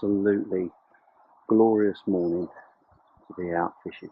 absolutely glorious morning to be out fishing.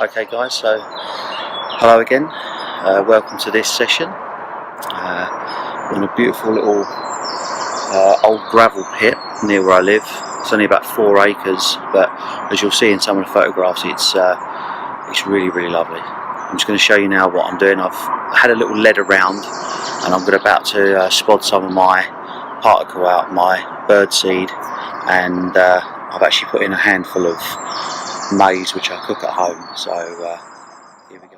Okay guys, so hello again, welcome to this session. On a beautiful little old gravel pit near where I live. It's only about 4 acres, but as you'll see in some of the photographs, it's really lovely. I'm just going to show you now what I'm doing. I've had a little lead around and I'm about to spot some of my particle out, my bird seed, and I've actually put in a handful of maize which I cook at home, so here we go.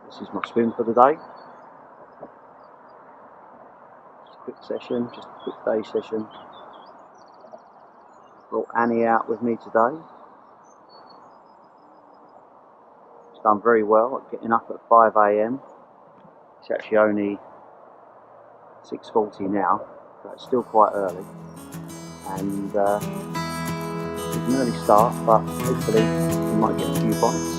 This is my swim for the day. Just a quick session, just a quick day session. Brought Annie out with me today. She's done very well at getting up at 5 AM. It's actually only 6:40 now, so it's still quite early. And it's an early start, but hopefully we might get a few bites.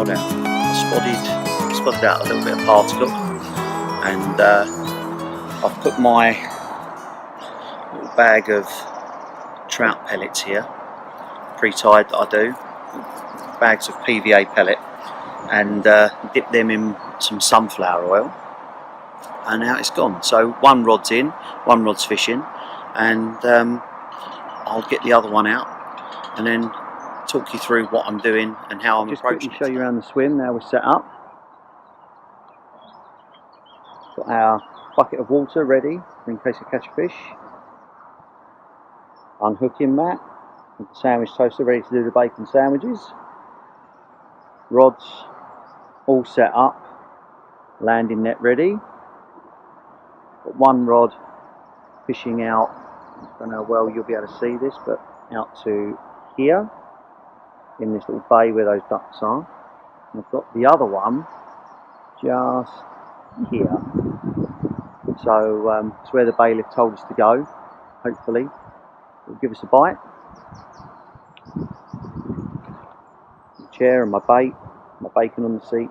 rod out. I spotted out a little bit of particle, and I've put my little bag of trout pellets here, pre-tied that I do, bags of PVA pellet, and dip them in some sunflower oil, and now it's gone. So one rod's in, one rod's fishing, and I'll get the other one out and then talk you through what I'm doing and how I'm approaching it. Just show you around the swim. Now we're set up. Got our bucket of water ready in case I catch a fish. Unhooking that. With the sandwich toaster ready to do the bacon sandwiches. Rods all set up. Landing net ready. Got one rod fishing out. I don't know how well you'll be able to see this, but out to here in this little bay where those ducks are. And I've got the other one just here. So it's where the bailiff told us to go. Hopefully it'll give us a bite. The chair and my bait, my bacon on the seat.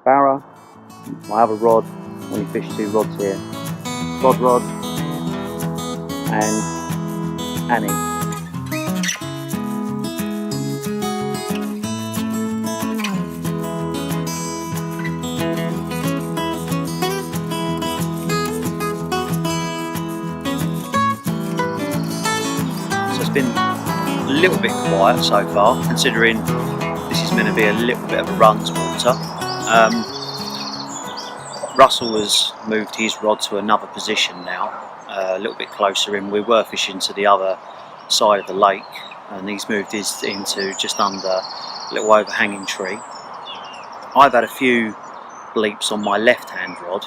Barra, my other rod. Only fish two rods here. Spod rod and Annie. So it's been a little bit quiet so far, considering this is meant to be a little bit of a run to water. Russell has moved his rod to another position now, a little bit closer in. We were fishing to the other side of the lake, and he's moved his into just under a little overhanging tree. I've had a few bleeps on my left hand rod,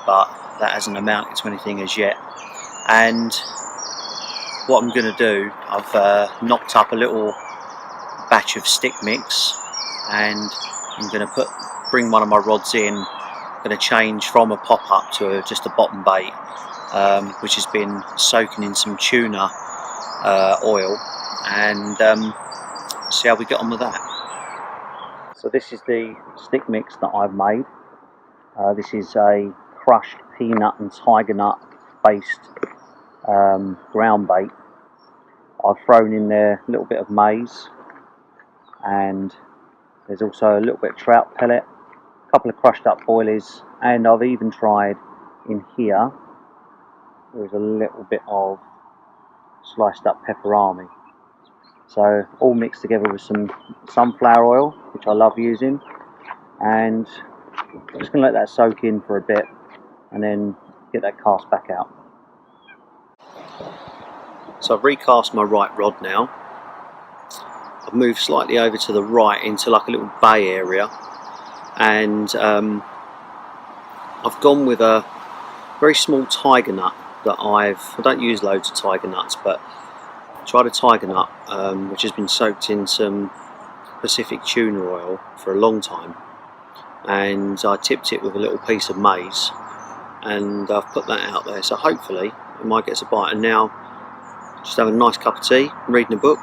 but that hasn't amounted to anything as yet. And what I'm going to do, I've knocked up a little batch of stick mix, and I'm going to bring one of my rods in. Going to change from a pop-up to just a bottom bait, which has been soaking in some tuna oil, and see how we get on with that. So this is the stick mix that I've made. This is a crushed peanut and tiger nut based ground bait. I've thrown in there a little bit of maize, and there's also a little bit of trout pellet, a couple of crushed up boilies, and I've even tried in here, there's a little bit of sliced up pepperami. So all mixed together with some sunflower oil, which I love using, and I'm just going to let that soak in for a bit and then get that cast back out. So I've recast my right rod now. I've moved slightly over to the right into like a little bay area, and I've gone with a very small tiger nut that I don't use loads of tiger nuts, but I tried a tiger nut which has been soaked in some Pacific tuna oil for a long time, and I tipped it with a little piece of maize, and I've put that out there, so hopefully it might get us a bite. And now just have a nice cup of tea, reading a book,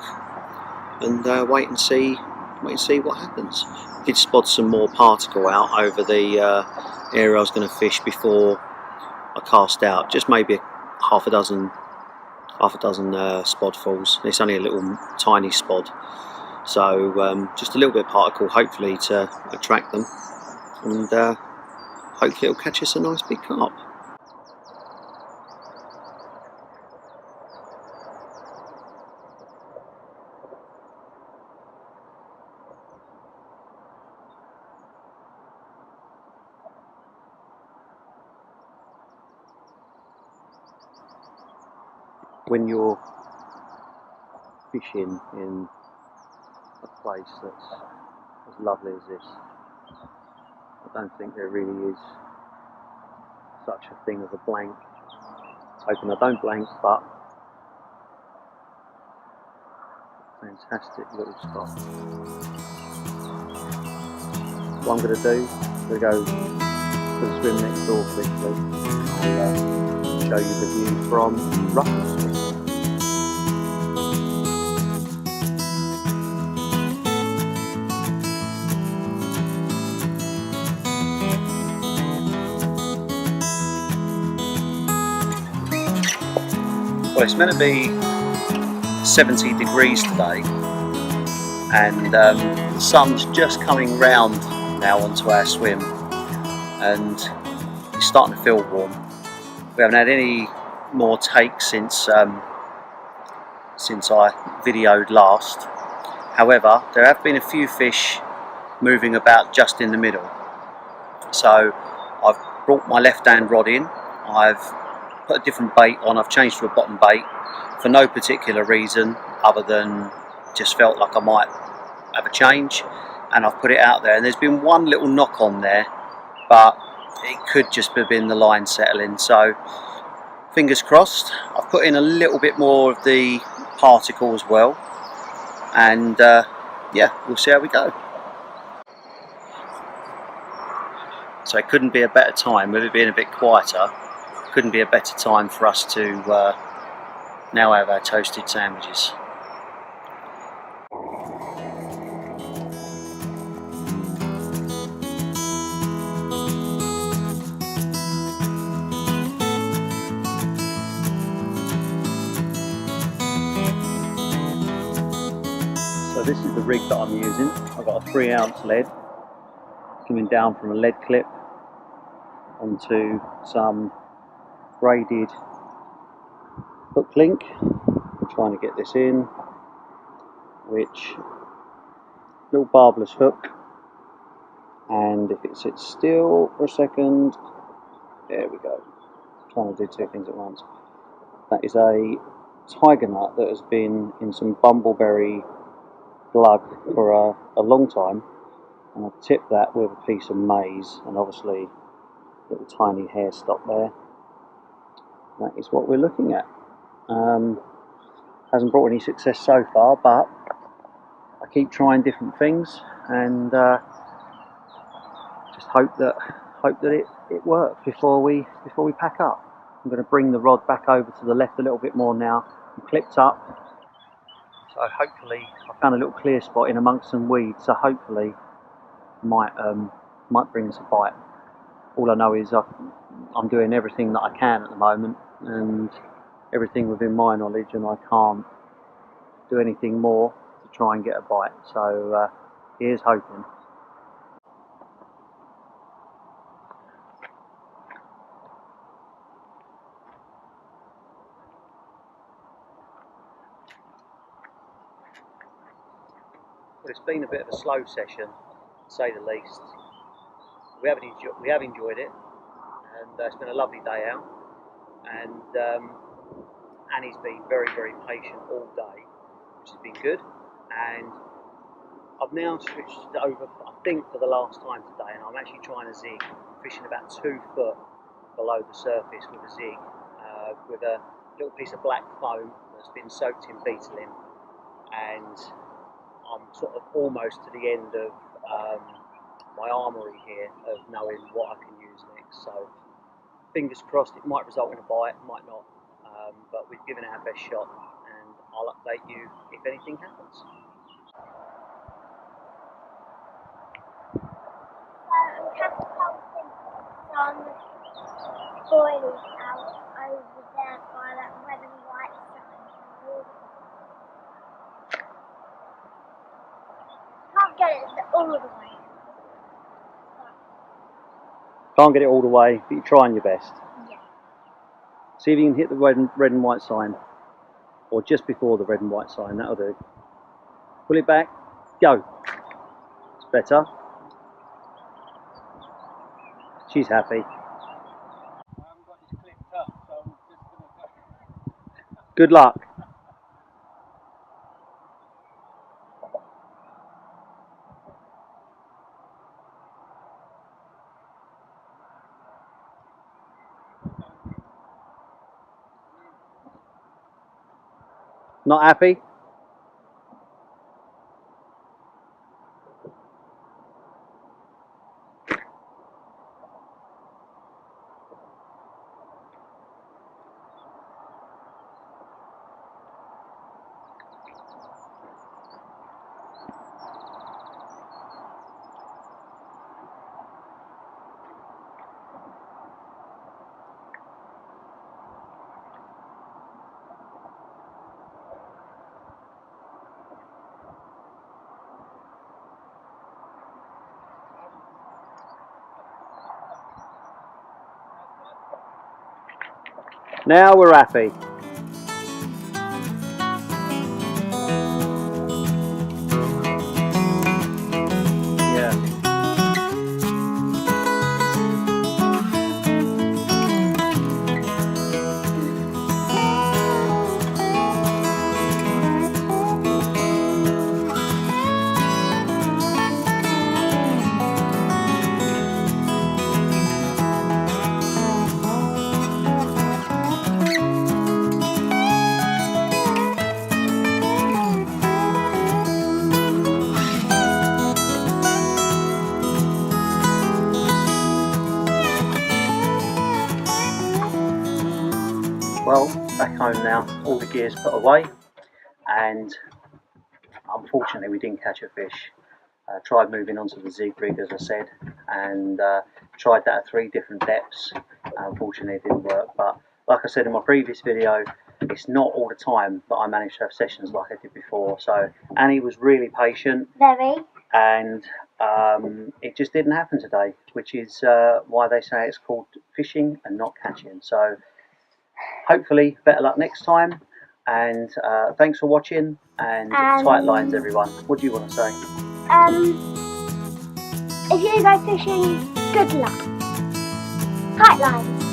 and wait and see what happens. Did spot some more particle out over the area I was going to fish before I cast out. Just maybe half a dozen spodfuls. It's only a little tiny spod, so just a little bit of particle, hopefully to attract them, and hopefully it'll catch us a nice big carp. When you're fishing in a place that's as lovely as this, I don't think there really is such a thing as a blank. Hoping I don't blank, but fantastic little spot. What I'm going to do, I'm going to go for the swim next door quickly. I'll show you the view from Russell Street. Well, it's meant to be 70 degrees today, and the sun's just coming round now onto our swim, and it's starting to feel warm. We haven't had any more takes since I videoed last. However, there have been a few fish moving about just in the middle. So I've brought my left-hand rod in, I've put a different bait on, I've changed to a bottom bait for no particular reason other than just felt like I might have a change, and I've put it out there, and there's been one little knock on there, but it could just have been the line settling, so fingers crossed. I've put in a little bit more of the particle as well, and yeah, we'll see how we go. So it couldn't be a better time, with it being a bit quieter, couldn't be a better time for us to now have our toasted sandwiches. So this is the rig that I'm using. I've got a 3-ounce lead coming down from a lead clip onto some braided hook link. I'm trying to get this in, which little barbless hook, and if it sits still for a second, there we go. I'm trying to do two things at once. That is a tiger nut that has been in some bumbleberry glug for a long time, and I've tipped that with a piece of maize, and obviously a little tiny hair stop there. That is what we're looking at. Hasn't brought any success so far, but I keep trying different things, and just hope that it works before we pack up. I'm going to bring the rod back over to the left a little bit more now. I'm clipped up, so hopefully I found a little clear spot in amongst some weeds, so hopefully might bring us a bite. All I know is I'm doing everything that I can at the moment, and everything within my knowledge, and I can't do anything more to try and get a bite. So here's hoping. Well, it's been a bit of a slow session, to say the least. We have enjoyed it, and it's been a lovely day out. And Annie's been very, very patient all day, which has been good. And I've now switched over, I think, for the last time today, and I'm actually trying to zig, fishing about 2 foot below the surface with a zig, with a little piece of black foam that's been soaked in betadine, and I'm sort of almost to the end of my armoury here of knowing what I can use next. So fingers crossed, it might result in a bite, might not, but we've given it our best shot, and I'll update you if anything happens. I'm catapulting some boilies out over there by that red and white sign. Can't get it all the way. Can't get it all the way, but you're trying your best. Yeah. See if you can hit the red and white sign, or just before the red and white sign. That'll do. Pull it back. Go. It's better. She's happy. Good luck. Not happy? Now we're happy. Yeah. Well, back home now, all the gear's put away, and unfortunately we didn't catch a fish. Tried moving onto the zig rig, as I said, and tried that at 3 different depths. Unfortunately it didn't work, but like I said in my previous video, it's not all the time that I manage to have sessions like I did before. So Annie was really patient. Very. And it just didn't happen today, which is why they say it's called fishing and not catching. So hopefully better luck next time, and thanks for watching, and tight lines everyone. What do you want to say? If you go fishing, good luck. Tight lines.